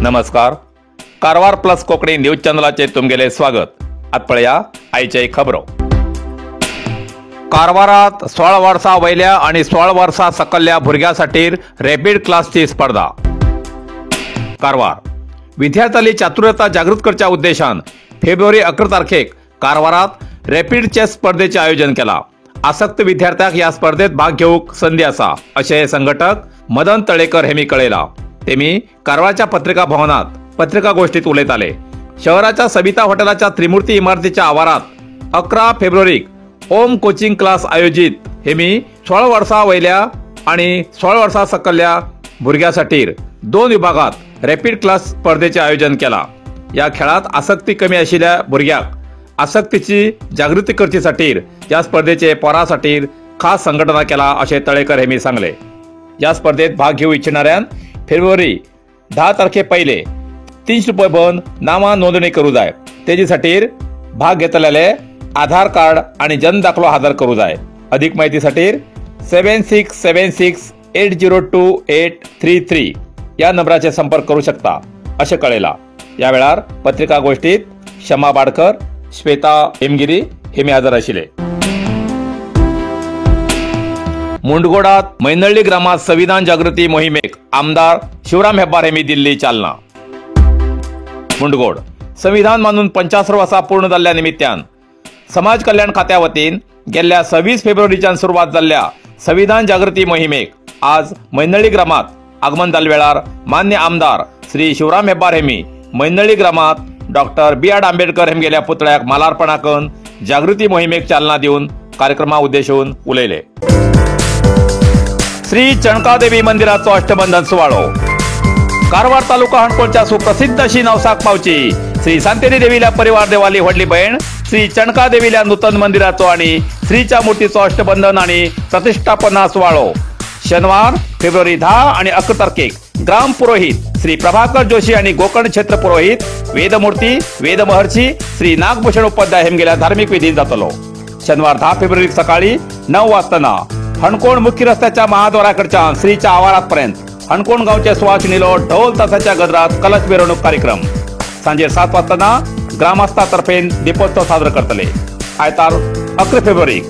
नमस्कार. Karwar plus Konkani news चॅनलाचे तुमगेले स्वागत. आत पळया आयचे खबरो. कारवारात 16 वर्सां वयल्या आणि 16 वर्सां सकयल्या भुरग्यांसाठी रॅपिड क्लासची स्पर्धा. कारवार विद्यार्थ्यांची चातुर्यता जागृत करच्या उद्देशान फेब्रुवारी 11 तारखेक कारवारात रॅपिड चेस स्पर्धेचे आयोजन केला. आसक्त विद्यार्थ्यांक ह्या स्पर्धेत भाग घेवंक संधी आसा अशें संघटक मदन तळेकर हेमी कळयला. तेमी कारवारच्या पत्रिका भवनात पत्रिकागोष्ठीत उलयताले. शहराच्या सबिता हॉटेलाच्या त्रिमूर्ती इमारतीच्या आवारात 11 फेब्रुवारीक ओम कोचिंग क्लास आयोजित हेमी 16 वर्सां वयल्या आणि 16 वर्सां सकयल्या भुरग्यांसाठी 2 विभागात रॅपिड क्लास स्पर्धेचे आयोजन केला. या खेळात आसक्ती कमी आशिल्ल्या भुरग्यांक आसक्तीची जागृती करचे या स्पर्धेचे पोरांसाठी खास संघटना केला असे तळेकर हेमी सांगले. या स्पर्धेत भाग घेऊ इच्छिणाऱ्यान फेब्रुवारी 10 तारखे पयले 300 रुपये भरून नावां नोंदणी करू जाय. तेजे भाग घेतलेले आधार कार्ड आणि जन्म दाखलो हजर करू जाय. अधिक माहितीसाठी 7676802833 या नंबराचे संपर्क करू शकता असे कळयला. या वेळार पत्रिकागोष्ठीत शमा बाडकर, श्वेता हेमगिरी हेमी हजर आशिल्ले. मुंडगोडात मैनळ्ळी ग्रामात संविधान जागृती मोहिमेक आमदार शिवराम हेब्बार हेमी दिल्ली चालना. मुंडगोड संविधान मानून 75 वर्सां पूर्ण जाल्ल्या निमित्यान समाज कल्याण खात्या वतीन गेल्ल्या 26 फेब्रुवारीच्यान सुरवात जाल्ल्या संविधान जागृती मोहिमेक आज मैनळ्ळी ग्रामात आगमन जाल्ल्या वेळार मान्य आमदार श्री शिवराम हेब्बार हेमी मैनळ्ळी ग्रामात डॉक्टर B.R. आंबेडकर हेमगेल्या पुतळ्याक मालार्पण करून जागृती मोहिमेक चालना दिवन कार्यक्रमा उद्देशून उलयले. श्री चणकादेवी मंदिराचो अष्टबंधन सुवाळो. कारवार तालुका हणकोणच्या सुप्रसिद्ध अशी नवसाक पावची श्री सांतेरी देवील्या परिवार देवाली व्हडली भयण श्री चणकादेवील्या नूतन मंदिराचो आणि श्रीच्या मूर्तीचो अष्टबंधन आणि प्रतिष्ठापना सुवाळो शनिवार फेब्रुवारी 10 आणि 11 तारखेक ग्राम पुरोहित श्री प्रभाकर जोशी आणि गोकर्ण क्षेत्र पुरोहित वेदमूर्ती वेदमहर्षी श्री नागभूषण उपाध्याय हेमगेल्या धार्मिक विधी जातलो. शनिवार 10 फेब्रुवारी सकाळी 9 वाजताना हणकोण मुख्य रस्त्याच्या महाद्वाराकडच्या श्रीच्या आवारात पर्यंत हणकोण गावचे सुवासिनीलो ढोल तासाच्या गजरात कलश मिरवणूक कार्यक्रम. सांजे 7 वाजताना ग्रामस्थातर्फे दीपोत्सव साजरा करतले. आयतार 11 फेब्रुवारी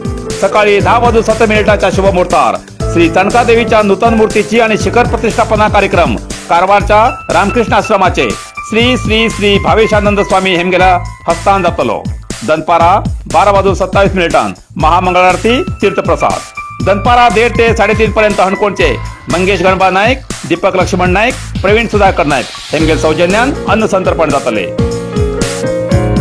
सकाळी 10:07 शुभमुहूर्तार श्री चणकादेवीच्या नूतन मूर्तीची आणि शिखर प्रतिष्ठापना कार्यक्रम कारवारच्या रामकृष्ण आश्रमाचे श्री श्री श्री भावेशानंद स्वामी हेमगेल्या हस्तान जातलो. दनपारा 12:27 महामंगळारती तीर्थप्रसाद. दनपारा 1:30 ते 3:30 पर्यंत हणकोणचे मंगेश गणबा नाईक, दीपक लक्ष्मण नाईक, प्रवीण सुधाकर नाईक हेमगेल सौजन्यान अन्न संतर्पण जातले.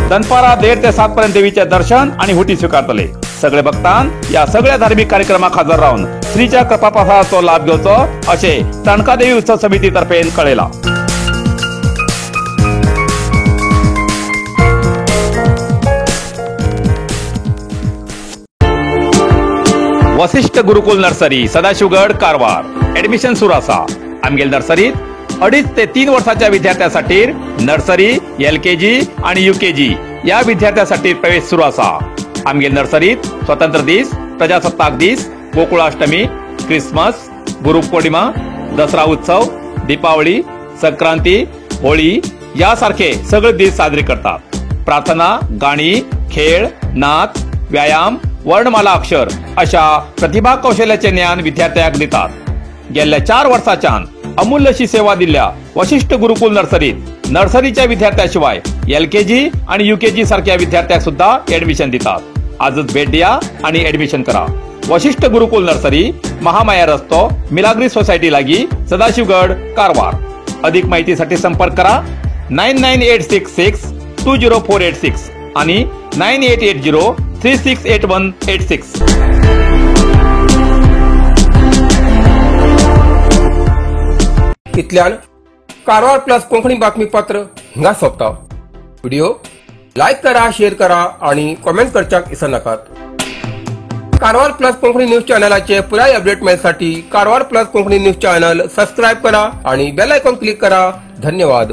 दनपारा 1:30 ते 7 पर्यंत देवीचे दर्शन आणि हुटी स्वीकारतले. सगळे भक्तान या सगळ्या धार्मिक कार्यक्रमाक हजर राहून श्रीच्या कृपाप्रसादाचो लाभ घेवचो असे चणकादेवी उत्सव समितीतर्फे कळयला. वशिष्ठ गुरुकुल नर्सरी सदाशिवगड कारवार ऍडमिशन सुरू आसा. आमगेल नर्सरीत 2.5 ते 3 वर्षाच्या विद्यार्थ्यांसाठी नर्सरी, LKG आणि UKG या विद्यार्थ्यांसाठी प्रवेश सुरू आसा. आमगेल नर्सरीत स्वतंत्र दीस, प्रजासत्ताक दीस, गोकुळाष्टमी, क्रिसमस, गुरुपौर्णिमा, दसरा उत्सव, दीपावली, संक्रांती, होळी यासारखे सगळे दीस साजरे करतात. प्रार्थना, गाणी, खेळ, नाच, व्यायाम, वर्णमाला अक्षर अशा प्रतिभा कौशल्याचे ज्ञान विद्यार्थ्यांक दितात. गेल्या 4 वर्षांच्यान अमूल्य अशी सेवा दिल्या वशिष्ठ गुरुकुल नर्सरीत नर्सरीच्या विद्यार्थ्यांशिवाय LKG आणि UKG सारख्या विद्यार्थ्यांक सुद्धा ऍडमिशन दितात. आजच भेट द्या आणि ऍडमिशन करा. वशिष्ठ गुरुकुल नर्सरी, महामाया रस्तो, मिलाग्री सोसायटी लागी, सदाशिवगड, कारवार. अधिक माहितीसाठी संपर्क करा 9986620486 आणि 9880368186. इतल्यान कारवार प्लस कोंकणी बातमीपत्र हिंगा सोंपता. व्हिडिओ लाईक करा, शेअर करा आणि कमेंट करच्याक विसरू नाकात. कारवार प्लस कोंकणी न्यूज चॅनलाचे पुराय अपडेट मिळण्यासाठी Karwar plus Konkani news channel subscribe करा आणि बेल आयकॉन क्लिक करा. धन्यवाद.